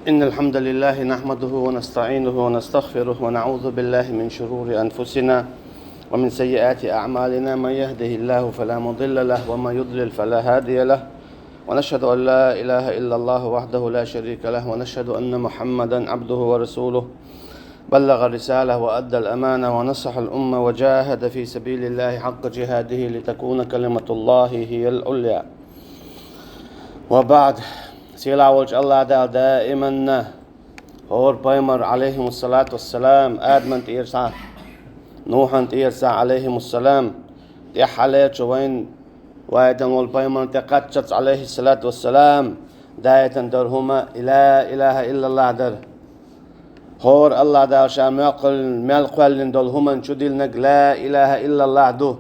إن الحمد لله نحمده ونستعينه ونستغفره ونعوذ بالله من شرور أنفسنا ومن سيئات أعمالنا. من يهده الله فلا مضل له ومن يضلل فلا هادي له، ونشهد أن لا إله إلا الله وحده لا شريك له، ونشهد أن محمدا عبده ورسوله بلغ الرسالة وأدى الأمانة ونصح الأمة وجاهد في سبيل الله حق جهاده لتكون كلمة الله هي العليا. وبعد سيلا وجه الله دائما هور بايمر عليهم الصلاة والسلام آدم تيرسا نوح تيرسا عليهم السلام تحليت وين وايدن والبايمر تقتشت عليه الصلاة والسلام داية درهما لا إله إلا الله در هور الله دا شام ملقل دلهما شدلنك لا إله إلا الله دو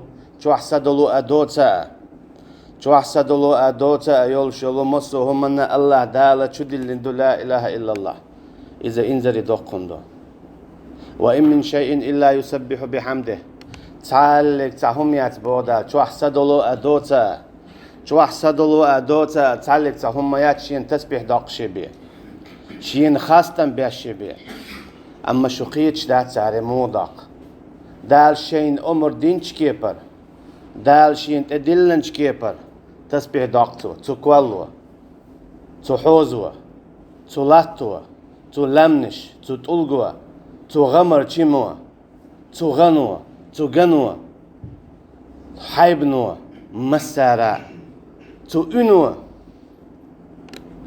شو حسدلو أدوتا شو حسدلو أدوتا يول شلو مصو همنا الله دالا شدلن دو لا إله إلا الله إذا إنزري دوقندو وإن من شيء إلا يسبح بحمده تعالك تعهميات بودا شو حسدلو أدوتا شو حسدلو أدوتا تعالك تعهميات شين تسبح داق شبيه شين خاستن بيشبيه أما شقيتش دات سعر موضاق دال شين أمر دينش كيبر دال شين تدلنش كيبر تسبح داقتو تو كوالو تو حوزو تو لاتو تو لمنش تو تلقوا تو غمر چيمو تو غنو تو غنو حيبنو مسارا تو انو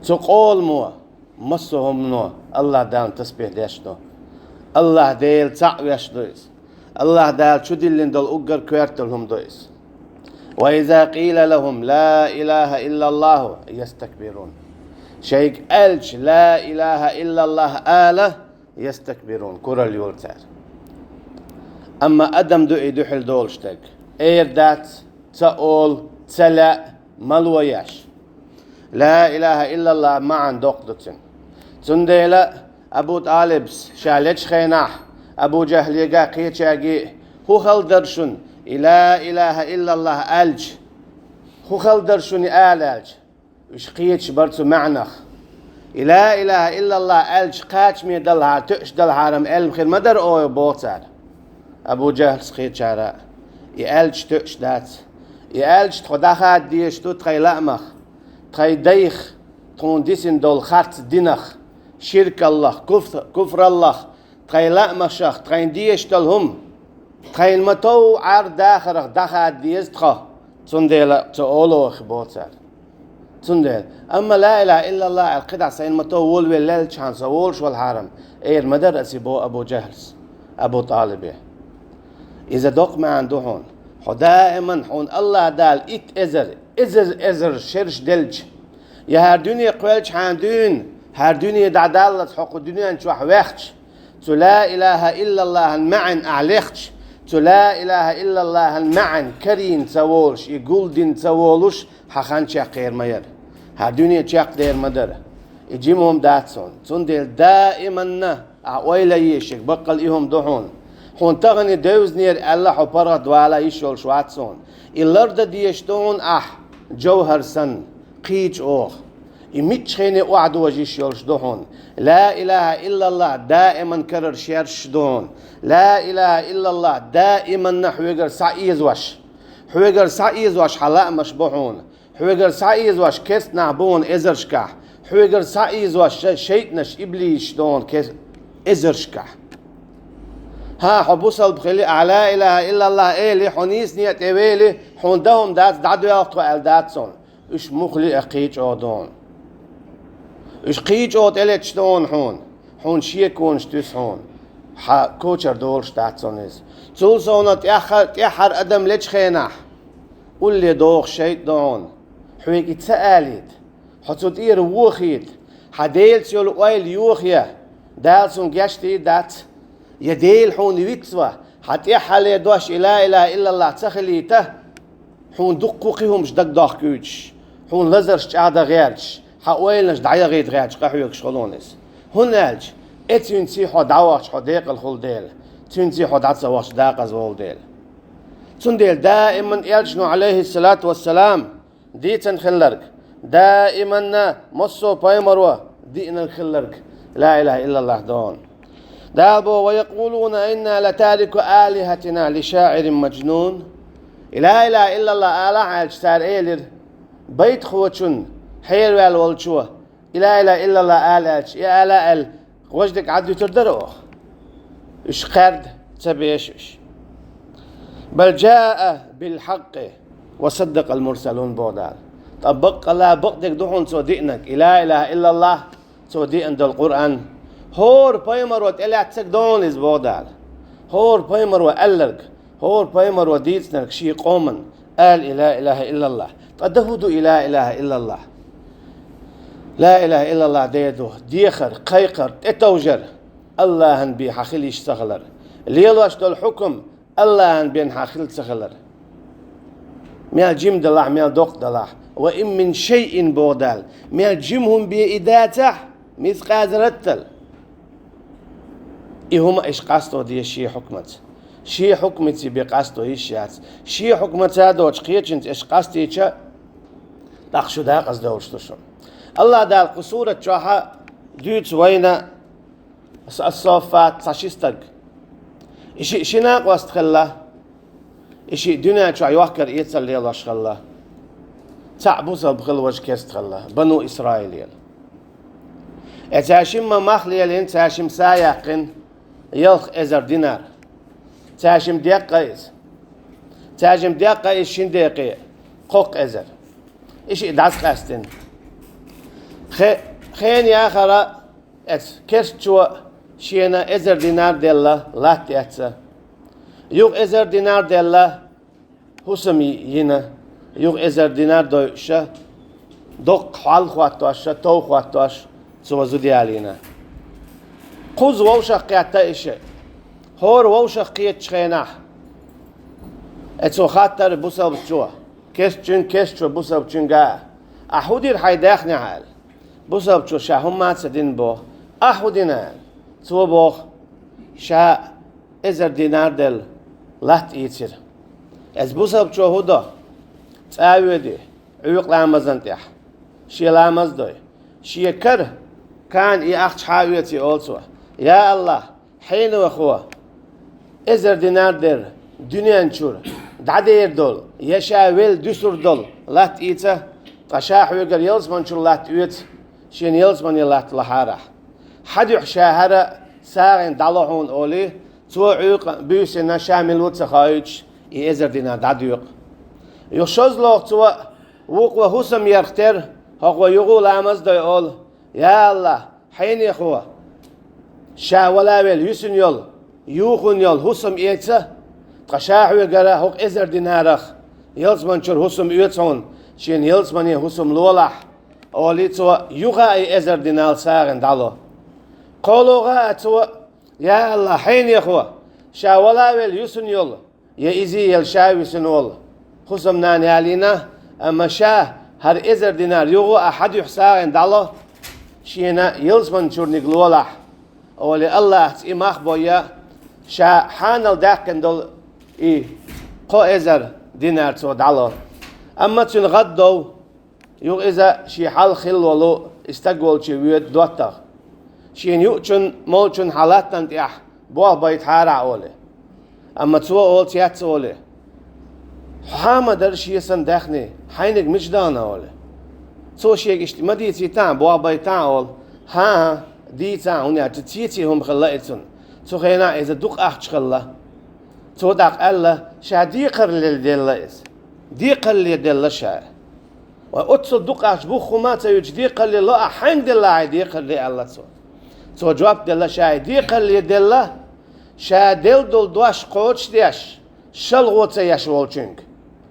تو قولمو مصهم نو الله دان تسبيح ديشتو الله ديل تعويش دويس الله دال شو دلين دل أقر كوارتلهم دويس وإذا قيل لهم لا إله إلا الله يستكبرون شيك ألش لا إله إلا الله آله يستكبرون كورا اليولتار أما أدم دوئي دوحل دولشتك إير دات تأول تلا ملوياش لا إله إلا الله معا دوقدتن تنديلا أبو طالبس شالج خيناح أبو جهل يقا قيتشاقي هو خل درشن لا إله إلا الله ألج هو خل درشن آلج وش قيتش برتو معنخ لا إله إلا الله ألج قاتش مي دلها تؤش دلها رم علم خير مدر أو بوتار أبو جهل سخيت شارع يألج تؤش دات يألج تخدخات ديش تو تخي لأمخ تخي ديخ تون ديسن دول خات دينخ شرك الله كفر الله تخي لأمخ شخ تخي ديش تلهم تخي المتو عار داخرخ دخات ديش تخا تنديل تقولو خبوتار تنديل أما لا إله إلا الله القدع سين متو ولوي الليل شان سوولش والحرم إير مدر أسيبو أبو جهلس أبو طالبه إذا دوق ما عنده هون دائما هون الله دال إت إزر شرش دلج يا هر دنيا قوالش حاندون هر دنيا دعدالة حق الدنيا نشوح وقتش تو لا إله إلا الله المعن أعليختش تو لا إله إلا الله المعن كرين تسوولش يقول دين تسوولش حخان شاقير مير هر دنيا شاق دير مدر يجيمهم داتسون تندل دائما أعويلا يشك بقل إيهم دهون هون تغني دوز نير الله حبرة دوالا يشول شواتسون الارد ديشتون جوهر سن قيج اوخ يميتش خيني وعد وجيش يولش دهون لا إله إلا الله دائما كرر شيرش دهون لا إله إلا الله دائما نحويقر سعيز وش حويقر سعيز وش حلاء مشبوحون حويقر سعيز وش كيس نعبون إزرشكح حويقر سعيز وش شيطنش إبليش دهون كيس إزرشكح ها حبوصل بخلي لا إله إلا الله إلي حنيس نيت إيلي حوندهم دات دعدو ياقتو ألداتسون إش مخلي أقيج أودون إش قيج أود إليتش دون حون شيكون شتوس حون كوشر دولش داتسون إز تولسونا تيحر أدم ليش خيناح قولي دوخ شيط دون حويك إتسأليت حتوت إير ووخيت حديلت يولو أيل يوخيا دالسون جاشتي دات يديل حون يكسوا حتى حالي دوش لا إله إلا الله تخليته حون دقوقهم جدك داخكوش حون لزرش عادا غيرش حوالنش دعيا غير غيرش قحويك شغلونس هنالج اتنسي حو دعواش حو ديق الخل ديل تنسي حو دعصا واش داق زول ديل تنديل دائما يلجنو عليه الصلاة والسلام ديتن خلرك دائما مصو بايمروا دين الخلرك لا إله إلا الله دون دابو ويقولون إنا لتارك آلهتنا لشاعر مجنون لا إله إلا الله آلا عالج سار إيلر بيت خوتشن حير والولشوه لا إله إلا الله آلج يا آلا ال وجدك عدو تردروه إش قرد تبيش بل جاء بالحق وصدق المرسلون بودال طبق الله بقدك دحون سو دينك لا إله إلا الله سو دين دل القرآن هور بايمر وتلا تسكدون إز بودال هور بايمر وألرك هور بايمر وديتنك شي قومن قال لا إله إلا الله تدهدوا لا إله إلا الله لا إله إلا الله ديدو ديخر قيقر تتوجر الله بي حخليش سغلر ليلوش دول حكم الله بين حخل سغلر ميال جيم دلاح ميال دوق دلاح وإن من شيء بودال ميال جيمهم بإداته مثقال رتل إيهم إيش قاستو دي شي حكمت شي حكمتي بقاستو إيشيات شي حكمتها دوش قيتشنت إيش قاستي إيشا تاقشو دا قصدوش تشو الله دال قصورة جوحا دوت وينا الصوفات ساشيستق إشي شناق واستخلا إشي دنيا شو يوكر يتصل لي الله شخلا تعبوز بخل وجه كيستخلا بنو إسرائيل اتاشم ما مخليلين تاشم سايقين يلخ ازر دينار تاشم ديقايز تاشم ديقايز شين ديقي قوق ازر إشي دعس قاستين خين يا خرا ات كرشوا شينا ازر دينار ديلا لاتي اتسا يوغ ازر دينار ديلا حسمي ينا يوغ ازر دينار دوشا دوق حال خواتواش تو خواتواش سو زودي علينا قوز ووشا قياتا إشي هور ووشا قيت شخيناح اتسو خاطر بوسا بتشوا كيش بوسا بتشنغا أحودير حيداخني عال بوسا بتشو شا هم ما تسدين بو أحودينا تو بوخ شا ازر دينار دل لات ايتر از بوسا بتشو هودا تاوي دي عيوق لامزن تيح شي لامز دوي شي كر كان يأخذ حاويتي أولسوا يا الله حين وخوا إزر دينار در دنيا نشور دعدير دول يشاول دسر دول لا تيتا قشاح ويقر يلز منشور لا تيت شين يلز من يلات لحارة حد شاهرة ساغن دلوحون أولي تو عيق بيسنا شامل وتخايج إزر دينار دعديق يخشوز لوق تو وقوة حسم يرختر هقوة يقول عمز داي أول يا الله حين يخوا شا ولا ويل يسن يول يوخن يول حسم إيتسا قشاح ويقرا هق إزر دينارخ يلز منشور حسم إيتسون شين يلز مني حسم لولح أولي تو يوغا أي إزر دينار ساغن دالو قولوغا تو يا الله حين يخوا شا ولا ويل يسن يول يا إزي يل شا يسن يول حسم ناني علينا أما شا هر إزر دينار يوغو أحد يحساغن دالو شينا يلزمن شورنيك لولح أولي الله إماخ بويا شا حانل داكن دول قو إزر دينار تو دالو أما تن غدو يوغ إذا شي حال خل ولو استقبل شي ويد دوتا شين يوچن موچن حالاتن تيح بوه بيت حارع أولي أما تو أول تيات أولي حاما در شيسن داخني حينك مش دانا أولي تو شيء اشت ما دي تيتان بوا بيتان أول ها دي تان هنا تتيتي هم خلائتون تو خينا إذا دوق أحش خلا تو داق الله شا ديقر للديلا إز ديقر للديلا شا وأتصل دوق أحش بو خماتا يوج ديقر لله أحين ديلا ديقر لله تو جواب ديلا شا ديقر للديلا شا ديل دول دواش قوتش دياش شل غوتا ياش والچنك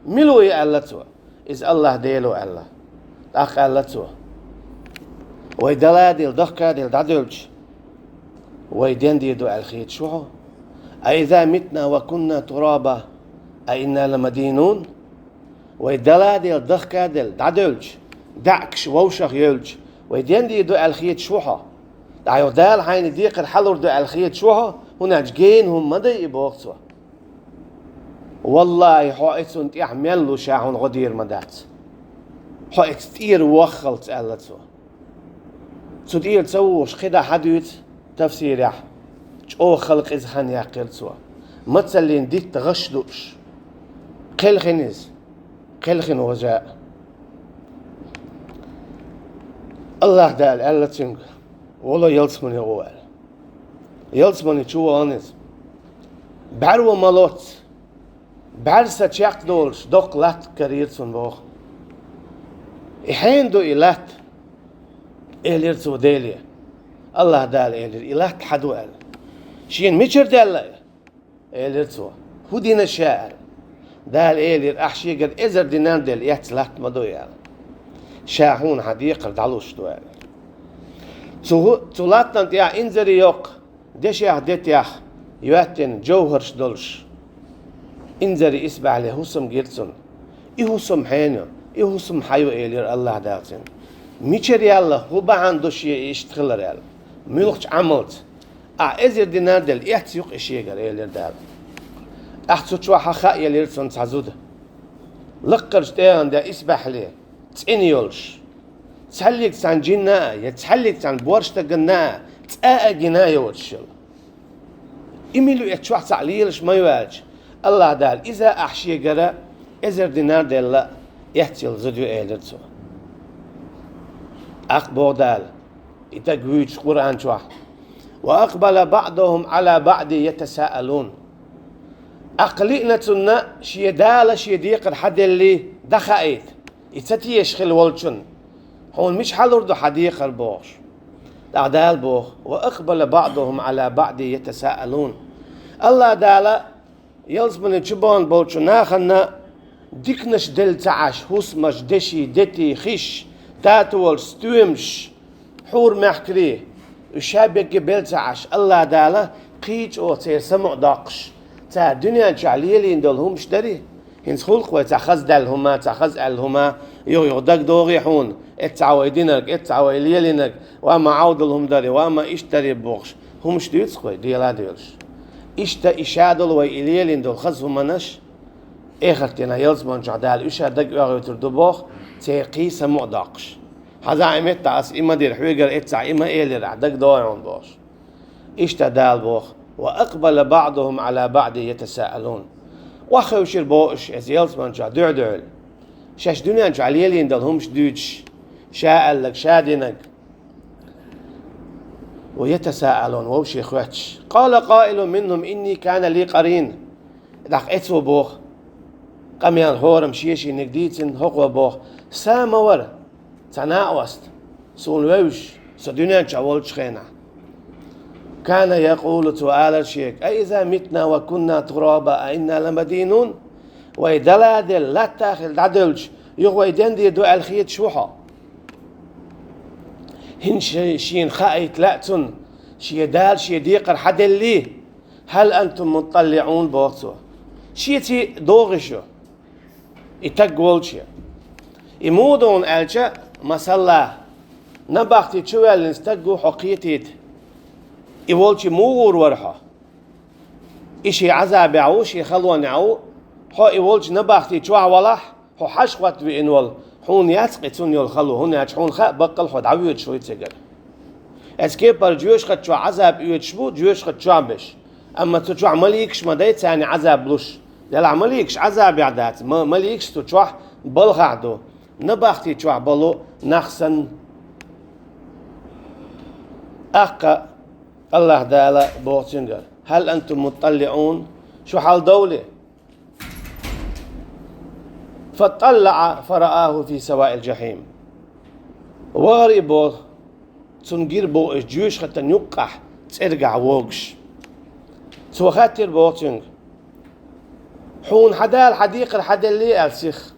ملوي الله تو إز الله ديلو الله أخالته ويدلا ديل دخكا ديل دادولج ويدين ديدو الخيط شو أإذا متنا وكنا ترابا أإنا لمدينون ويدلا ديل دخكا ديل دادولج دعكش ووشخ يولج ويدين ديدو الخيط شو دعيو دال حين ديق الحلور دو الخيط شو هنا جين هم مدى يبوغتوا والله حائتون تيحملوا شاهون غدير مدات حائت كثير وخلت قالتو تدير تسوش خدا حدوث تفسير يح او خلق إزخان يقل سوا مثلين ديت تغشلوش قل خنز قل خن وجاء الله دال ألا تنق والله يلسمني أول يلسمني شو أنز بعرو مالوت بعرسة شاق دولش دوق لات كريرسون بوخ إحين دو إلات إلير سو ديليا الله دال إلير إلات حدو أل شين ميشر دال إلير سو هو دين الشاعر دال إلير أحشي قد إزر دينان دل يحتلات مدو يال شاهون حديقر دالوش دو أل تولاتنا تيا إنزري يوق ديش يح ديت يح يواتن جوهرش دولش إنزري إسبع لهوسم جيرتسون إهوسم حينو إهوسم حيو إلير الله دالتن ميشر يالله هو بعن دوش يشتغل يال ملوخش عملت إزر دينان دل يحتيوق إشيغر إلير دال أحتو شو حخاء يلير سون تعزود لقرش تيان دا إسبح لي تسينيولش تحليك سان جنا يتحليك سان بورشتا جنا تآ جنا يوتشل إميلو يتشوح تعليلش ما يواج الله دال إذا أحشي جرا إزر دينار دل لا يحتيل زدو إيلرتو أقبو دال يتقويش قرآن شوح وأقبل بعضهم على بعض يتساءلون أقلئنا تنا شي دال شي ديقر حد اللي دخائت يتتي يشخل والشن هون مش حلوردو حديقر بوش دال بوخ وأقبل بعضهم على بعض يتساءلون الله دالا يلزمن تشبون بولشو ناخنا ديكنش دل تعاش هوسمش دشي دتي خش تاتول ستومش حور محكري وشابك جبل تعاش الله دالا قيج او تير سمع داقش تا دنيا شعليلين دولهم شدري هنس خلق وتأخذ دلهما تأخذ الهما يغدق دوغي حون اتعويدينك اتعويليلينك وما عود لهم داري وما اشتري بوخش هم شديتس خوي ديلا ديلش اشتا اشادل ويليلين دول خزهم منش اخرتنا يلزمن جعدال اشادق يغيتر دبوخ تيقي سمع داقش هذا عمت تاس اما دير حويقر اتسع اما ايلي رعدق دوعون بوش اشتا دال بوخ وأقبل بعضهم على بعض يتساءلون وخوشير بوش از يلزمن جا دعدعل شاش دنيا جو عليلين دلهمش دوش شاء لك شادنك ويتساءلون ووشي خواتش قال قائل منهم إني كان لي قرين داق اتسو بوخ قميان هورم شيشي نقديتن هقوى بوخ سامور تناوست سون ووش سو دنيا جاولش خينا كان يقول سؤال الشيخ أإذا متنا وكنا ترابا أئنا لمدينون ويدلادل لا تاخل دادلش يغوي دندي دو الخيط شوحا هن شين خايت لأتن شي دال شي ديقر حد اللي هل أنتم مطلعون بوقتو شيتي دوغشو يتقولش يمودون ألشا مسلا نبختي تشوال نستقو حقيتيت يقولش مور ورحة إشي عذاب عو شي خلوان عو هو يقولش نبختي تشوع ولح هو حشوت بإنول هون يتقتون يول خلو هون يتحون خا بقل خد عويد شوي تجر اسكيب الجيوش خد شو عذاب يتشبو جيوش خد شو بش أما تشوع مليكش ما دايت يعني عذاب لوش يلا مليكش عذاب يعدات مليكش تشوع بلغعدو نبختي تشوع بلو نخسن أقا الله دالا بوتشنجر هل أنتم مطلعون شو حال دولة فطلع فرآه في سواء الجحيم وغريبو تنجير بو جيوش خطا نيقح ترجع ووقش سو خاتر بوتشنج حون حدال حديقر حد اللي ألسيخ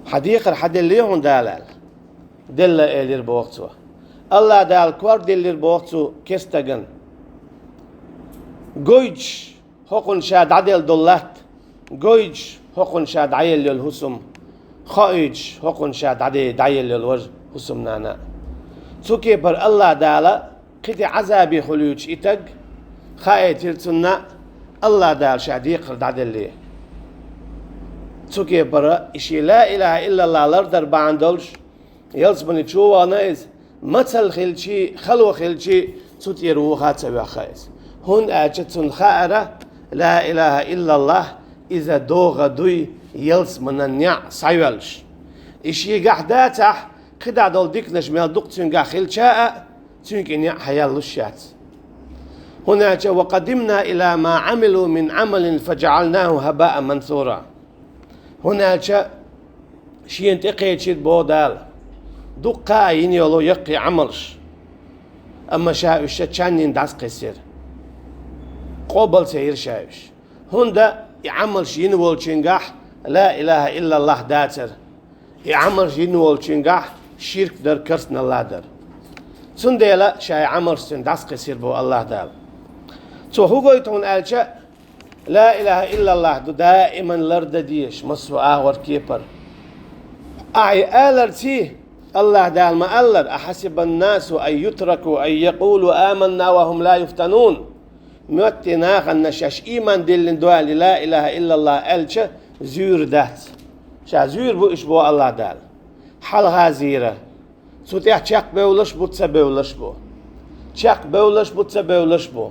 حديقر حد اللي هون دالال دلا إلير بوقتو الله دال كوار دلير بوقتو كستغن جويج هقن شاد عدل دولات جويج هقن شاد عيل الهسم خايج هقن شاد عيل الوجه هسم نانا سوكي بر الله دالا قد عذابي خلوج إتق خايت يرتنا الله دال شاد يقرد عدل سوكي بر إشي لا إله إلا الله لردر باندولش يلزمني تشوى نايز مثل خلشي خلو خلشي تطيرو خاتسوا خايز هون أجتون خائرة لا إله إلا الله إذا دوغ دوي يلزمن النع سايولش إشي قحداتح خدع دول ديك نجمال دوق تنقا خلشاء تنقا نع حيالوشات هناك وقدمنا إلى ما عملوا من عمل فجعلناه هباء منثورا هناك شيء انتقيت شيء بودال دقا ينيولو يقي عملش أما شاوش تشانين داس قصير قبل سير شاوش هندا يعملش ينول تشنقح لا إله إلا الله داتر يعملش ينول تشنقح شرك در كرسنا الله در سنديلا شاي عملش داس قصير بو الله دال تو هو قويتون ألشا لا إله إلا الله دائما لرد ديش مصر آور كيبر أعي آلرتي الله دال ما ألر أحسب الناس أن يتركوا أن يقولوا آمنا وهم لا يفتنون متنا خنشاش إيمان دلن دوال لا إله إلا الله ألشا زور دات شا زور بو إش بو الله دال حالها زيرة سوتيح تشاق بولش بو تسبولش بو تشاق بولش بو تسبولش بو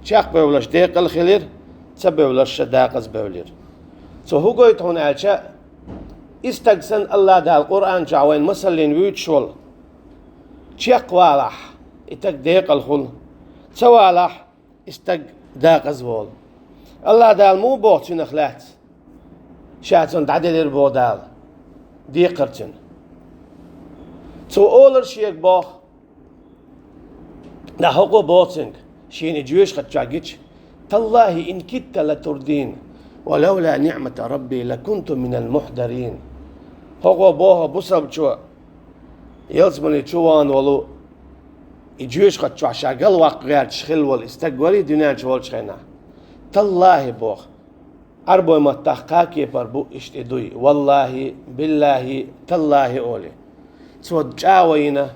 تشاق بولش ديق الخلير تسبولش داقز بولير سو هو قويت هون ألشا استقسن الله دا القرآن جاوين مسلين ويتشول تشاق والح اتك ديق الخل توالح استق داقز بول الله دال مو بوت نخلات شاتون دعدل البو دال ديقرتن تو أولر شيك بوخ دا حقو بوتنك شيني جويش خدشاقيتش تالله إن كدت لتردين ولولا نعمة ربي لكنت من المحضرين حقو بوها بصب شو يلزمني شوان ولو يجويش خدشوا شاقل واقعات شخل والاستقوالي دنيا شوال شخينا تالله بوخ أربو متحقاكي بربو اشتدوي والله بالله تالله أولي تو جاوينا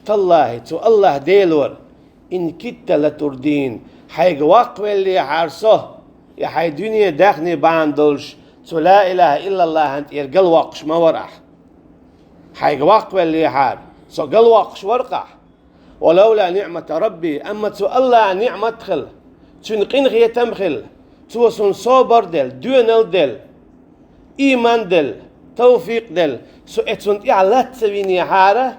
تالله تو الله ديلور إن كدت لتردين حيق واقوى اللي حارسه يا حي دنيا داخني باندولش تو لا إله إلا الله أنت يرقل واقش ما ورح حيق واقوى اللي حار سو قل واقش ورقح ولولا نعمة ربي أما تو الله نعمة خل تنقين غيه تمخل تو سن صبر دل دونل دل إيمان دل توفيق دل سو اتسون إعلات سويني حارة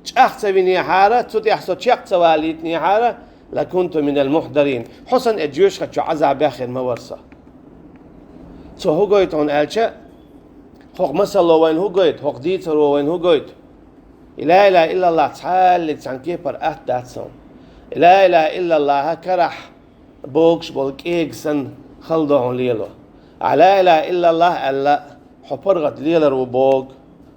تشاخ سويني حارة تتحسو تشاق سواليتني حارة لكنت من المحضرين حسن الجيوش خدشو عذاب آخر ما ورصة سو هو قويت عن ألشا حق مسألة وين هو قويت حق ديتر وين هو قويت لا إله إلا الله تحال عن كيبر داتسون لا إله إلا الله كرح بوكش بولك إيجسن خلدهم ليلو لا إله إلا الله ألا حبرغت ليلر وبوغ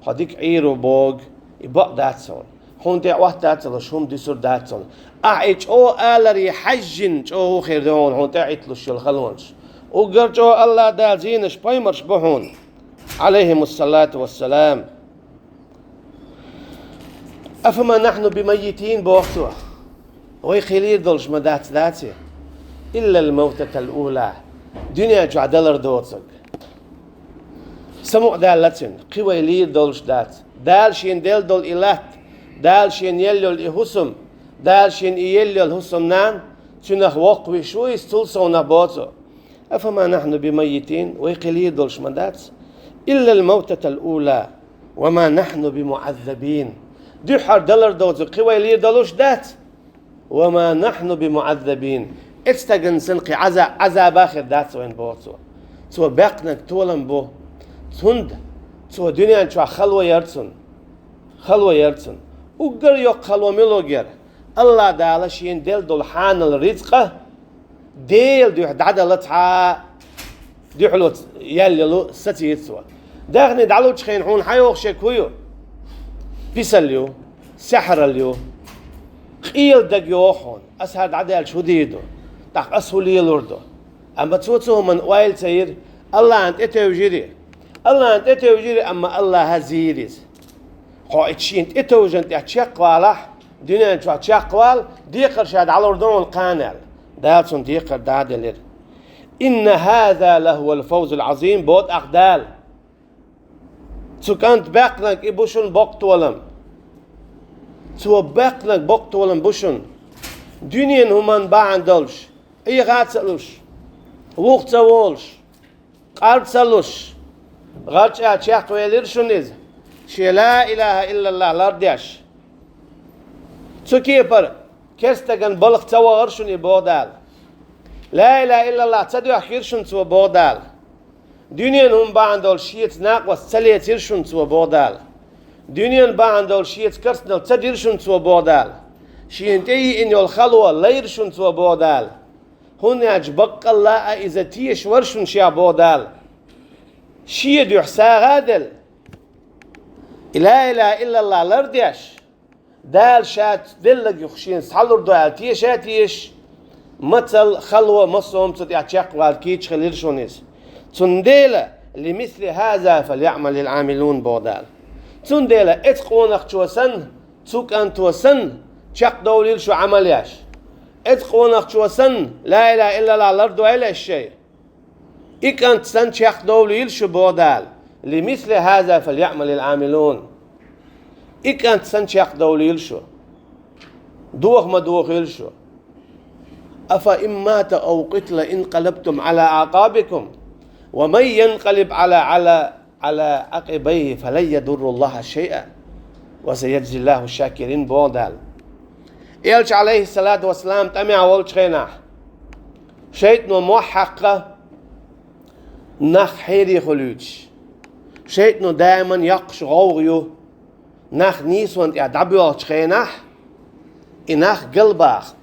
حديك عير وبوغ يبقى داتسون هون تي واحد داتسون شوم ديسور داتسون أعيش أو آلري حجن أو خير دون هون تعيت لش الخلونش وقرج أو الله دازينش بايمرش بهون عليهم الصلاة والسلام أفما نحن بميتين بوقتها ويخلير دولش مدات ذاتي إلا الموتة الأولى دنيا جو عدلر دوتك سمع دالتين قوي لير دولش دات دال شين ديل دول إلات دال شين يليو الإهسم دال شين يليو الهسم نان تنخ وقوي شوي استلسونا بوتو أفما نحن بميتين ويخلير دولش مدات إلا الموتة الأولى وما نحن بمعذبين دي حر دلر دوتك قوي لير دولش دات وما نحن بمعذبين استجن سنقي عذاب آخر دات وين بوتو سو باقنك تولن بو سند سو دنيا شو خلوة يرتسن وقر يوق خلوة ملوغير الله دالا شين ديل دول حان الرزقة ديل ديو دعدلتها ديو حلوة يللو ستي يتسوى داغني دعلو تشخين حون حيوخ شكويو بيساليو سحر اليو قيل دق يوخون أسهد عدال شو ديدو تاق أسهولي لوردو أما تسوتسو من وايل سير الله أنت اتوجيري أما الله هزيريز خو اتشين اتوجنت اتشاق والح دينا انتو اتشاق وال ديقر شاد على وردون القانال دالسون ديقر دادلر إن هذا لهو الفوز العظيم بود أقدال تسو كانت باقلنك إبوشون بوقت ولم zur Beckler Boktolen Buschen. Dünien human Baandolsch. Ich hatsalusch. Wuchtzawolsch. Artsalusch. Ratcha Chachto Elirshuniz. She la ilaha illallah Lardiash. Zukiper. Kerstagan Bolch Zawarshuni Bodal. La ilaha illallah Tzadu Hirshun zu Bodal. Dünien Baandolsch jetzt nach was Zaliet Hirshun zu Bodal. Dünien Baandolsch jetzt Kerstnel Zadirshun zu Bodal. شينتي إن الخلوة ليرشون سوا بودال هناك بقى الله إذا تيش ورشون شيا بودال شيا دحسا غادل لا إله إلا الله لرديش دال شات دلق يخشين سحلور دوال تيش مثل خلوة مصوم تتعشق والكيتش خليرشونيس تنديلة لمثل هذا فليعمل العاملون بودال تنديلة اتقونك توسن تسوك أن توسن شق دوليل شو عملياش ادخونك شو سن لا اله الا الله الارض ولا الشيء إكانت سن شق دوليل شو بودال لمثل هذا فليعمل العاملون إكانت سن شق دوليل شو دوخ ما دوخ شو أفإن مات أو قتل انقلبتم على أعقابكم ومن ينقلب على عقبيه فلن يضر الله شيئا وسيجزي الله الشاكرين بودال إلش عليه الصلاة والسلام تمع والشينا شيطنا محقة نخ حيري خلوش شيطنا دائما يقش غوريو نخ نيسوان يعدبي والشينا إنخ قلباخ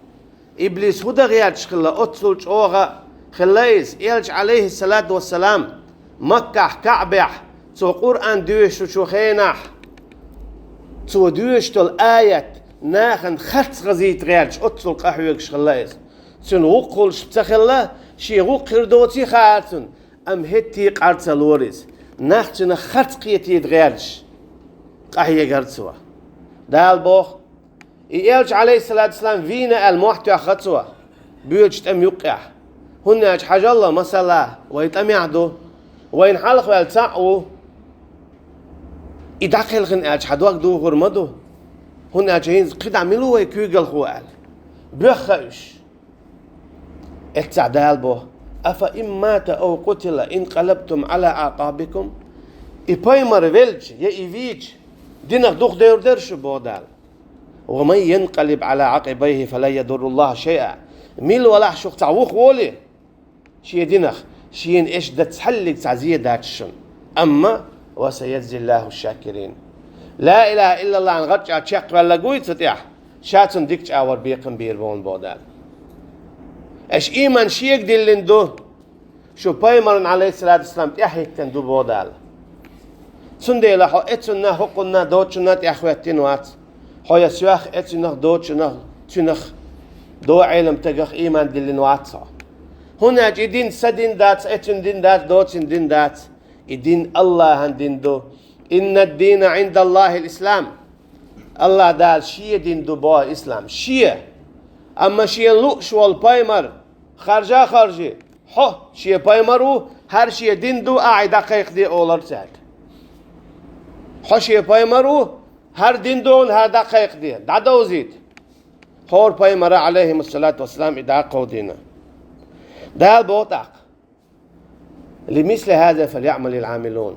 إبليس هدا غيرش خلا أتصلش أوغا خلايس إلش عليه الصلاة والسلام مكة كعبة تو قرآن دوش شو خينا تو دوش تل آيات ناخن خط غزيت غيرش أتصل قحويكش خلايس سن وقلش بتخلا شي وقر دوتي خاتن أم هتي قارت لوريس ناخن خط قيتي غيرش قحيه قرتسوا دال بوخ إيلش عليه الصلاة والسلام فينا المحتوى خطوة بيوش تم يقع هناك حاجة الله مسألة ويتمعدو وين حلق والتعو إداخل غن أج حدوك دو غرمدو هناك هين قد عملوا ويكوغل خوال بخيش التعدال بو أفإن مات أو قتل انقلبتم على أعقابكم إبايمر فيلج يا إيفيج دينك دوخ دير درش بودال ومن ينقلب على عقبيه فلا يضر الله شيئا ميل ولا شوق تعوخ ولي شي دينخ شين ايش دا تحلق تعزيه داتشن اما وسيجزي الله الشاكرين لا اله الا الله نغرج تشق ولا قوي تطيح شاتن ديك اور بيقن بيربون بودال اش ايمان شيك ديلندو شو بايمرن عليه الصلاه والسلام يحيك تندو بودال سندي لا اتنا حقنا دوتشنات يا اخواتين وات هيا سواخ اتنخ دوتشنخ تنخ دو علم تجخ إيمان دلين واتسا هناك دين سدين دات اتن دين دات دوتن دين دات دين الله هندين دو إن الدين عند الله الإسلام الله دال شيء دين دو با إسلام شيء أما شيء لوش والبايمر خارجي حو شيء بايمرو هر شيء دين دو أعي دقيق دي أولر سهل حو شيء بايمرو هر دين دون هر دقيق دي دادو زيد خور بايمر عليهم الصلاة والسلام إذا قودينا دال بوتاق لمثل هذا فليعمل العاملون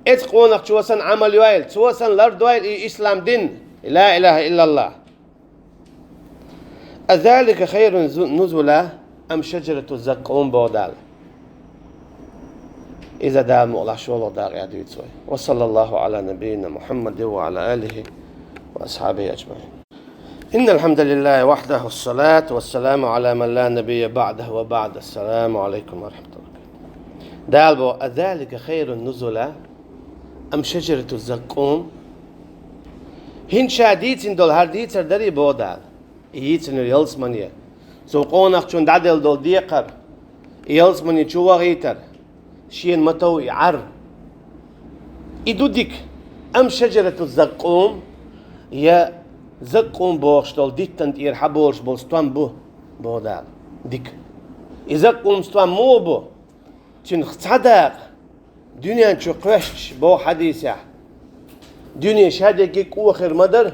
اتقونك شوسن عمل ويل شوسن لرد ويل إسلام دين لا إله إلا الله أذلك خير نزلا أم شجرة الزقوم بودال إذا دال مؤلح شو داغ يعدي وصلى الله على نبينا محمد وعلى آله وأصحابه أجمعين إن الحمد لله وحده والصلاة والسلام على من لا نبي بعده وبعد السلام عليكم ورحمة الله دالبو أذلك خير النزلة أم شجرة الزقوم هين شاديتين دول هرديتر داري بودال إيتن يلسمانية سوقونك شون دادل دول ديقر يلسمانية شو غيتر شين متو يعر إدودك أم شجرة الزقوم يا زقوم بوشتول ديتنت إير حبولش بولستوان بو بودال ديك إزقوم ستوان مو بو تن خصدق دنيا شو قوش بو حديثة دنيا شهادة كيك وخير مدر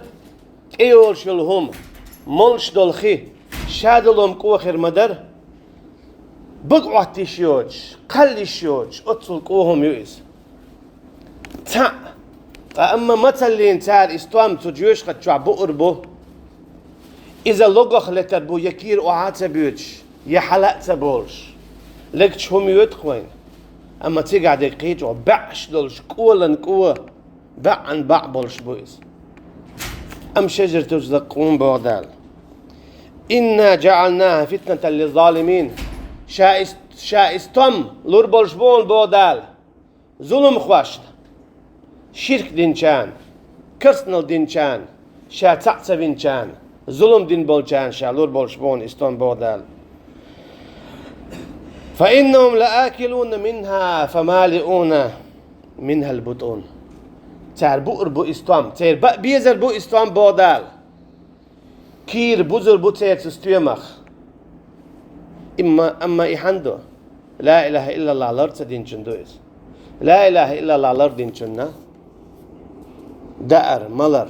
ايول شلهم ملش دولخي شادلهم كوخر مدر بقعتي شيوج قلي شيوج اتسل كوهم يويز تا اما مثلين تار استوام تجيوش قد شعبو اربو إذا لغخ لتربو يكير أعاتة بيوتش يحلقت بولش لكش هم يدخوين أما تيقعد يقيت وبعش دولش كولا كوا بعن باع بولش بويز أم شجر تزدقون بودال إنا جعلناها فتنة للظالمين شائستم لور بولش بون بودال ظلم خواشت شرك دينشان كرسنل دينشان شاتعت بينشان ظلم دين بولشان شالور بولشبون استون بودال فإنهم لآكلون منها فمالئون منها البطون تار بؤر بو استوام تار بيزر بو استوام بودال كير بوزر بو تار تستويمخ أما إحندو لا إله إلا الله لرد دين چندويس لا إله إلا الله لرد دين چننا دأر ملر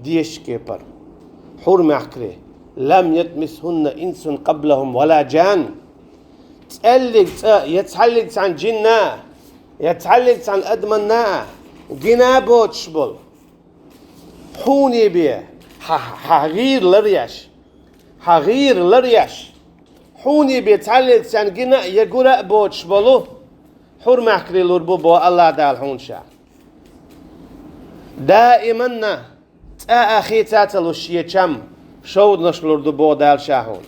ديش كيبر حور معكري لم يتمسهن إنس قبلهم ولا جان يتحلق عن جنة يتحلق عن أدمنا جنابو تشبل حوني بيه حغير لريش حوني بيه يتحلق عن جنة يقرأ بو تشبلو حور معكري لربو بو الله دال حون شا دائما أخي تاتلو الشيء شود نشلور دو بودال شاهون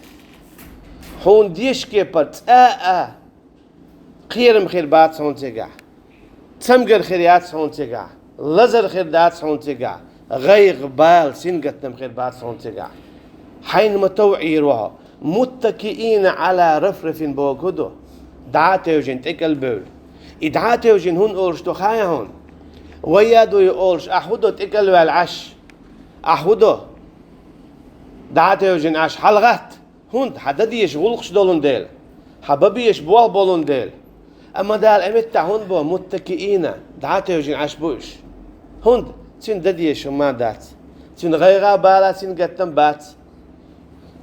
هون ديش كيبرت خيرم خير بات هون تيجا تمجر خيريات هون تيجا لزر خير دات هون تيجا غير بال سنقتم خير بات هون تيجا حينما توعيروها متكئين على رفرف بوكدو دعاته وجن تكل بول إدعاته وجن هون أولش تخايا هون ويادو يقولش أحودو تكل والعش أحودو دعاته يوجن عش حلغت هند حدديش غلقش دولن ديل حبابيش بوال بولن ديل أما دال أمتع هند بو متكئين دعاته يوجن عش بوش هند تين دديش وما دات تين غيغا بالا تين قتن بات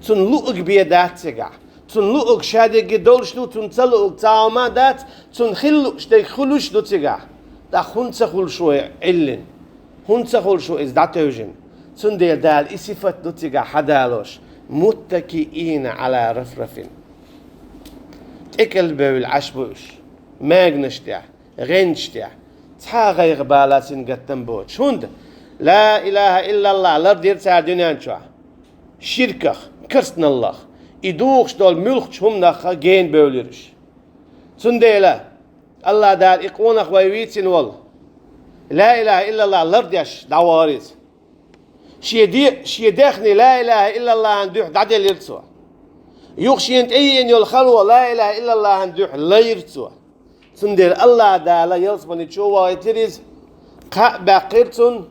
تين لؤق بيدات تقع تين لؤق شادق دولش لو تين تلؤق تعوما دات تين خلوش دي خلوش دو تقع دا هند سخل شوي علن هند سخل شوي دعاته يوجن سندي دال إسفت دوتيجا حدالوش متكئين على رفرف تكل بول عشبوش ماغنشتع غنشتع تحا غير بالاتين قتن بوش هند لا إله إلا الله لر دير تاع دنيا شو شركخ كرسن الله إدوخش دول ملخش هم نخا جين بوليرش سندي لا الله دال إقونخ ويويتين والله لا إله إلا الله لر ديش دعواريز شي داخني لا إله إلا الله عندوح دعدي ليرتسوا يخشي انت أي الخلوة لا إله إلا الله عندوح لا يرتسوا سندير الله دا لا يلصمني تشووا يتريز باقيرتون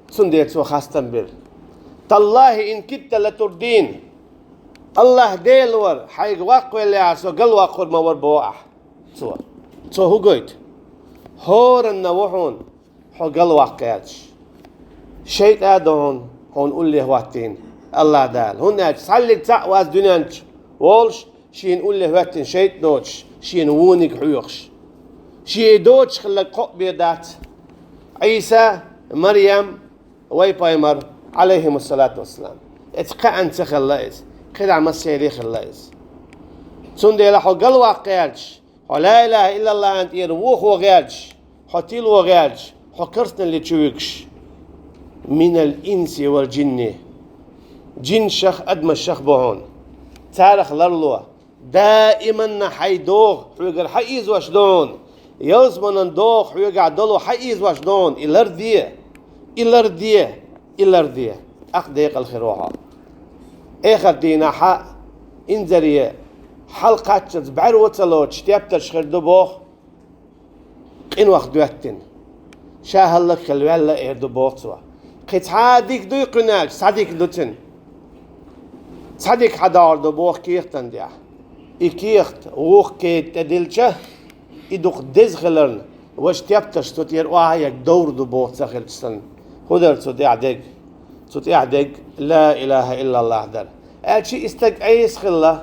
سندير سو خاستن بير تالله إن كدت لتردين الله ديلور حيق واقوي اللي عسو قل واقور ما وربواح سو هو قويت هور النوحون حو قل واقياتش شيء هون قول له وقتين الله دال هون تصلك تقوى الدنيا والش شين قول له وقتين شيء دوتش شين وونك حيوخش شيء دوتش خلك قبي دات عيسى مريم ويبايمر عليهم الصلاة والسلام اتقى أنت خلاص خدع مسيري خلاص سندي له قل واقعش لا إله إلا الله أنت يروح وغيرش حتيل وغيرش حكرتنا اللي تشويكش من الإنس والجن جن شخ أدم الشخ بهون تارخ لرلوه دائما حيدوغ حيقر حيز واشدون يوزمن دوغ حيقع دلو حيز واشدون إلردية أقديق الخروحة آخر دينا حق إنزرية حلقة تزبعر وطلوش تيبتش خردو بوغ إن وقت دواتين شاهلك خلوالا إردو بوغ سوا قيت حاديك دو يقناج صديق دوتن صديق حدار دو بوغ كيختن ديا إكيخت ووخ كيت تدلشه إدوخ دزغلرن واش تيبتش توتير واهيك دور دو بوغ تسخل تسن خدر تو ديع ديك صوت يعدق لا إله إلا الله در ألشي استق أيس خلا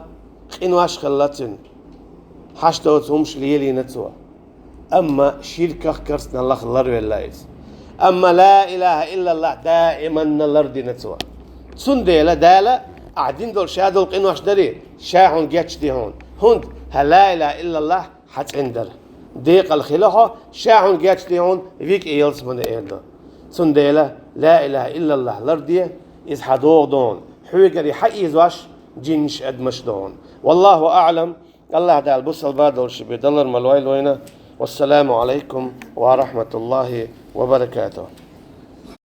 خنواش خلاتن حشتوت همش ليلي نتوه أما شركة كرسنا الله خلر واللايس أما لا إله إلا الله دائما نلردي نتوه سنديلا دالا قاعدين دول شادول قنواش دري شاعون جاتش دي هون لا إله إلا الله حت عندر ديق الخلاحة شاعون جاتش دي هون فيك إيلس من إيردو سنديلا لا إله إلا الله لردي إز حدوغ دون حويقري حقي زواش جنش أدمش دون والله أعلم الله دال بصل بادور شبي دلر ملويل وينا والسلام عليكم ورحمة الله وبركاته